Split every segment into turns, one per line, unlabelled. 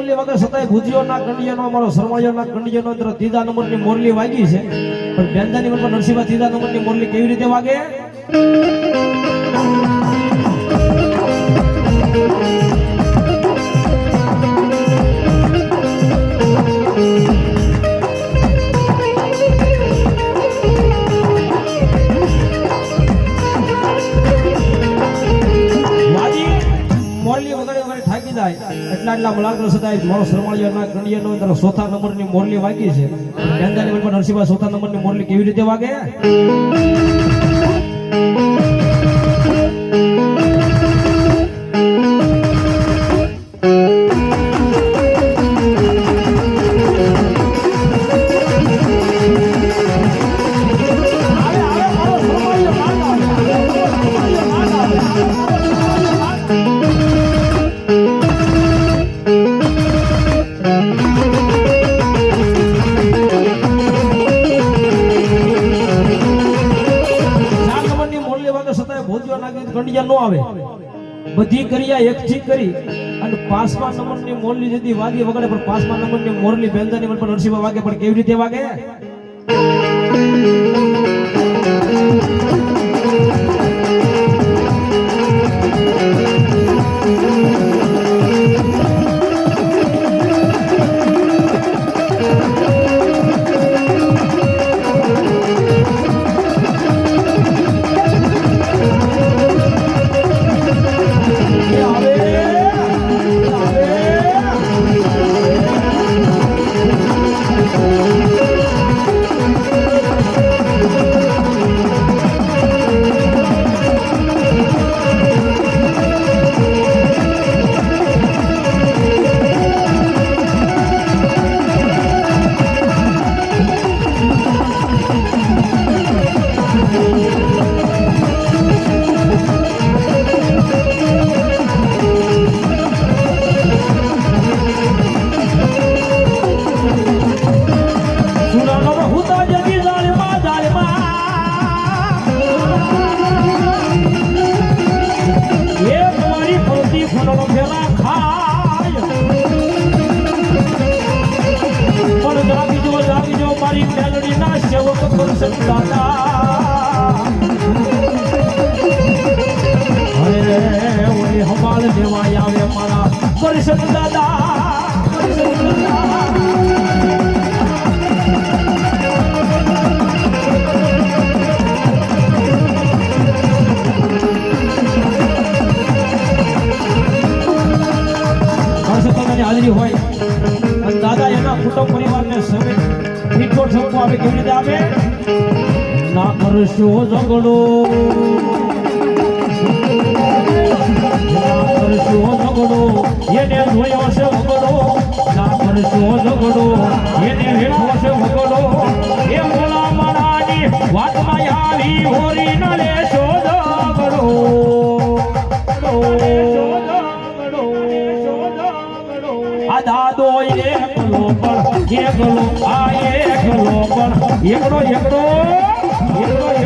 મોરલી વગર છતાંય ભુજીઓના કંડિયાનો અમારો સરવાળિયોના કંડિયાનો અંદર ત્રીજા નંબરની મોરલી વાગી છે પણ બેંજાની પર નરસિંહા ત્રીજા નંબરની મોરલી કેવી રીતે વાગે એટલા મલાકર સદાય મારો સરવાળિયાના કંડિયાનો અંદર ચોથા નંબરની મોરલી વાગી છે બેંજાની પર નરસિંહા ચોથા નંબરની મોરલી કેવી રીતે વાગે નો આવે બધી ક્રિયા એકઠી કરી અને પાંચમા નંબરની મોરલી જતી વાગી વગડે પણ પાંચમા નંબરની મોરલી બેંજાની પર નરસિંહા વાગે પણ કેવી રીતે વાગે હાજરી હોય અને દાદા એના કુટુંબ પરિવારને સમેત મીઠો ઠપકો આવે કેવી રીતે આવે ના કરશો ઝઘડો એને જોયો છે વગડો ના કરશો ઝઘડો એને વેઠો છે વગડો એ મોલા મારાની વાતમાં આવી હોરી ન લેશો ઝઘડો આ દાદો એકલો પણ એકલો આ એકલો પણ એકડો એકડો એકડો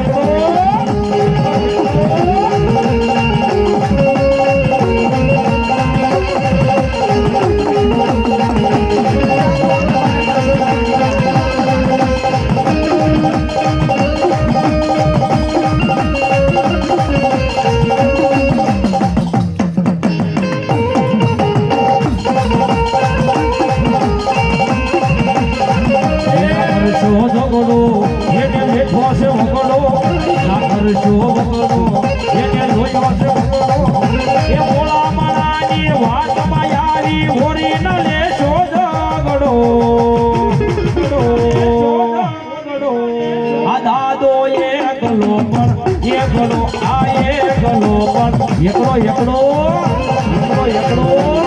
એકડો એકડો એકડો એકડો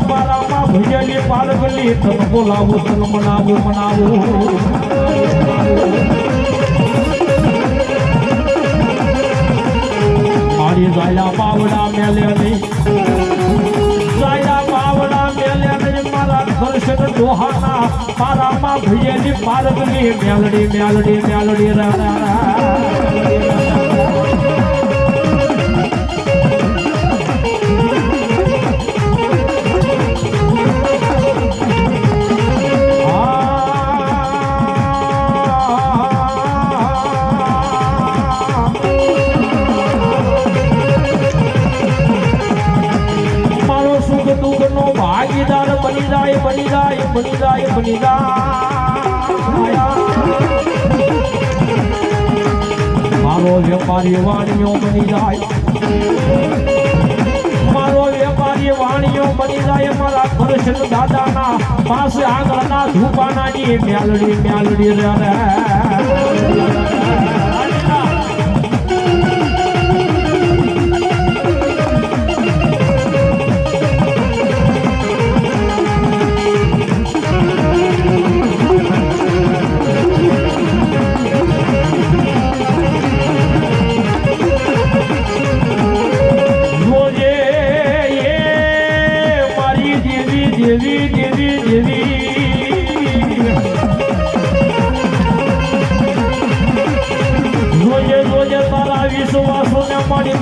પારામાં ભજેલી પારગલી તન બોલાવો તન મનાવો મનાવો મારી જાયા પાવડા મેલે નહીં જાયા પાવડા મેલે નહીં મારા દર્શન દોહાના પારામાં ભજેલી પારગલી મેલડી મેલડી મેલડી ભાગીદાર બની જાય બની જાય બની જાય બની જાય મારો વેપારી વાણીઓ બની જાય મારો વેપારી વાણીઓ બની જાય મારા કૃષ્ણ દાદાના પાસે આગળના ધૂપાનાની મેલડી મેલડી રે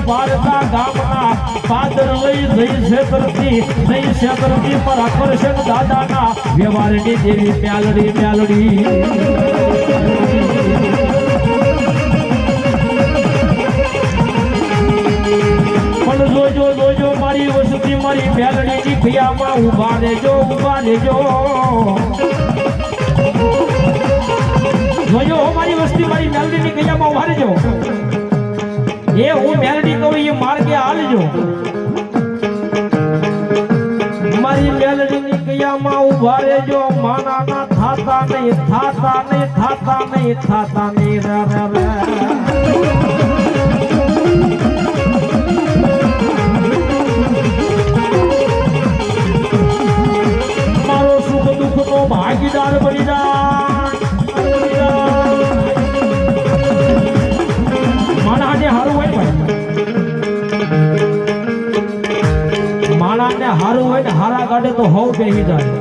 ભારતા ગામના પાદર લઈ જઈ છેતરતી નહીં છેતરતી પર આકર્ષણ દાદાના વ્યવહારની દેવી મ્યાલડી મ્યાલડી પણ જોજો જોજો મારી વસતી મારી મ્યાલડીની ખિયામાં ઉભા રહેજો જોજો મારી વસ્તી મારી મ્યાલડીની ખિયામાં ઉભા રહેજો એ હું મેલડી કહું એ માર્ગે હાલજો મારી મેલડીની કયામાં ઉભા રહેજો માના ના થાતા નહીં થાતા નહીં થાતા નહીં થાતા નહીં રે મારો સુખ દુઃખ નો ભાગીદાર બની જાય માણાને હારું હોય માણાને હારું હોય ને હારા કાઢે તો હવ બેહી જાય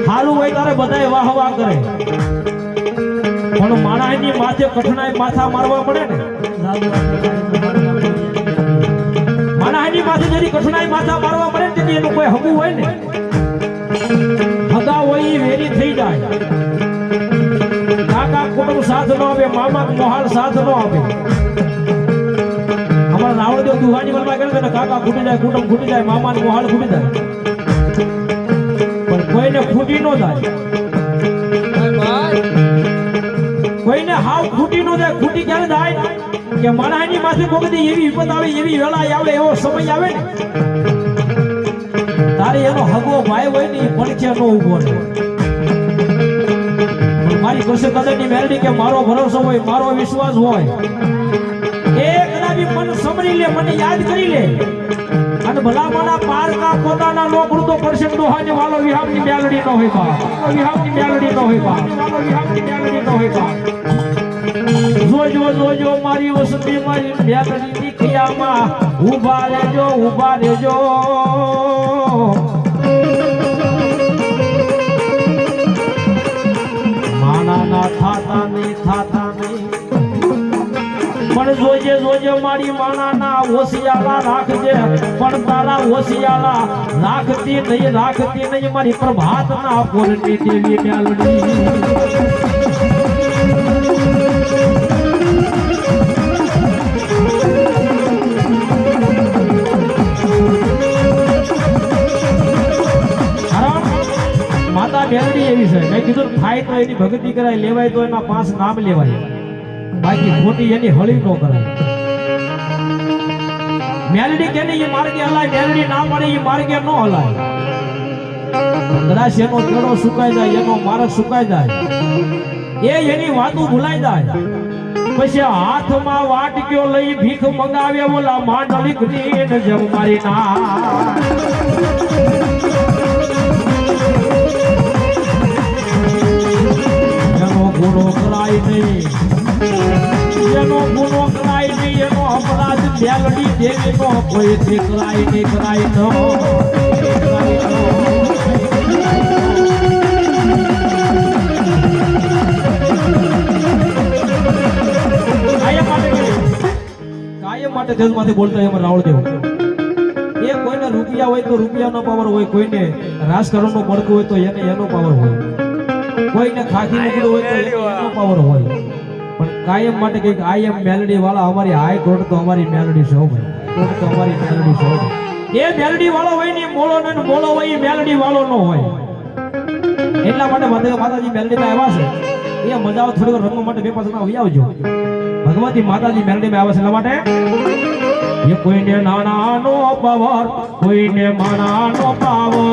હારું હોય તારે બધાય વાહ વાહ કરે પણ માણાની માથે કઠણાઈ માથા મારવા પડે ને માણાની માથે જરી કઠણાઈ માથા મારવા પડે ને એનું કોઈ હગું હોય ને હગા હોય એ વેરી થઈ જાય કાકા કુટુંબ સાથ નો આપે મામા મોહાલ સાથ નો આપે અમારા રાવણદેવ દુહાની મનમાં કહે ને કાકા ખૂટી જાય કુટુંબ ખૂટી જાય મામા ને મોહાલ ખૂટી જાય પણ કોઈને ખૂટી નો જાય કોઈને હાવ ખૂટી નો જાય ખૂટી ક્યારે જાય કે માણસની માથે કોકદી એવી વિપત આવે એવી વેળા આવે એવો સમય આવે ને તારે એનો હગો ભાઈ હોય ને એ પડખે નો ઉભો રહે મારી કૃષ્ણ કદરની મેલડી કે મારો ભરોસો હોય મારો વિશ્વાસ હોય એક કદાચ મન સમરી લે મને યાદ કરી લે અને ભલામાના પારકા પોતાના નો પૂરતો પરસેટ દોહાને વાલો વિહામની મેલડી નો હોય બા વિહામની મેલડી નો હોય બા વાલો વિહામની મેલડી નો હોય બા જોજો જોજો મારી વસતી મારી મેલડીની ખિયામાં ઊભા રહેજો માના થાતા નહીં પણ જોજે મારી માના ઓસિયાલા રાખજે પણ તારા ઓસિયાલા રાખતી નહીં મારી પ્રભાત ના પૂરની દેવી મેલડી માતા મેલડી એવી છે મેં કીધું થાય તો એની ભક્તિ કરાય લેવાય તો એના 5 નામ લેવાય બાકી ખોટી એની હળી નો કરાય મેલડી કે એ માર્ગે હલાય મેલડી ના મળે એ માર્ગે નો હલાય કદાચ એનો કેળો સુકાઈ જાય એનો માર્ગ સુકાઈ જાય એ એની વાતો ભૂલાઈ જાય પછી હાથમાં વાટક્યો લઈ ભીખ મંગાવે ઓલા માંડલિક ની જેમ મારી ના ગુનો કરાય નહીં એનો ગુનો કરાય નહીં એનો અપરાધ મેલડી દેવી નો કોઈ કરાય નહીં કરાય ન કાયમ માટે દેશમાંથી બોલતા એમાં રાવળદેવ એ કોઈને રૂપિયા હોય તો રૂપિયાનો પાવર હોય, કોઈને રાજકારણનો પડતું હોય તો એને એનો પાવર હોય, કોઈને ખાખી નીકળ્યું હોય તો એનો પાવર હોય, પણ કાયમ માટે કઈક આઈ એમ મેલડી વાળા અમારી હાઈ કોર્ટ તો અમારી મેલડી છે ભાઈ, કોર્ટ તો અમારી મેલડી છે. એ મેલડી વાળો હોય ને મોળો ને મોળો હોય એ મેલડી વાળો ન હોય. એટલા માટે માતાજી મેલડી માં આવ્યા છે. એ મજા થોડી વાર રમવા માટે બે પાછળ આવી આવજો. ભગવતી માતાજી મેલડી માં આવે છે એટલા માટે એ કોઈને નાનાનો પાવર, કોઈને માણાનો પાવર,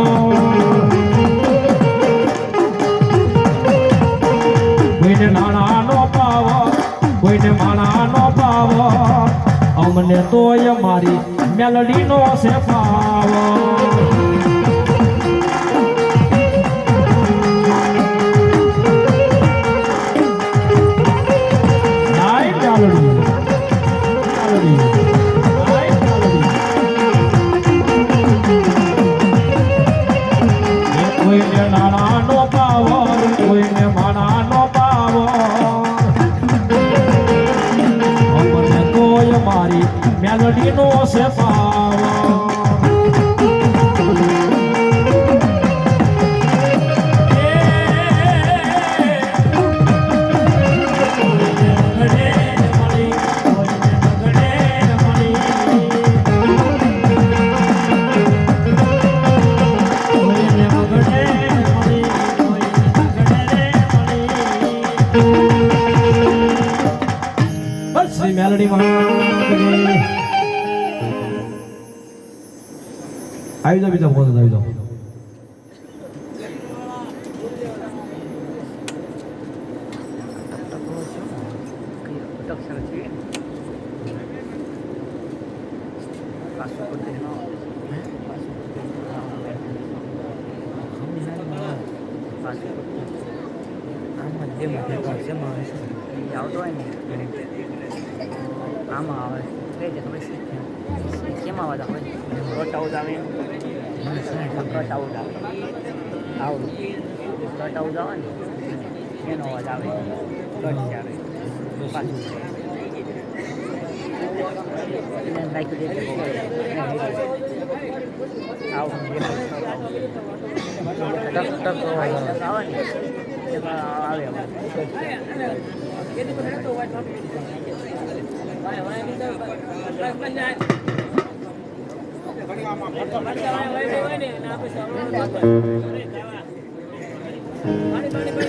કોઈને નાણાનો પાવર, કોઈને માણાનો પાવર, અમને તોય મારી મેલડીનો છે પાવર. કોઈને નાણાનો પાવર, કોઈને માણાનો પાવર, અમને તોય મારી મેલડીનો છે પાવર. મેલડી માં આવી જાઓ, બીજા બોલ આવી જાઓ.
આમાં આવે કઈ રીતે ખબર છે કેમાં અવાજ આવે કટ આઉટ આવે કટ આઉટ આવે આવું કટ આઉટ આવે ને એનો અવાજ આવે કટ આવે પાછું નાખ્યું દે આવું આવે ને આવે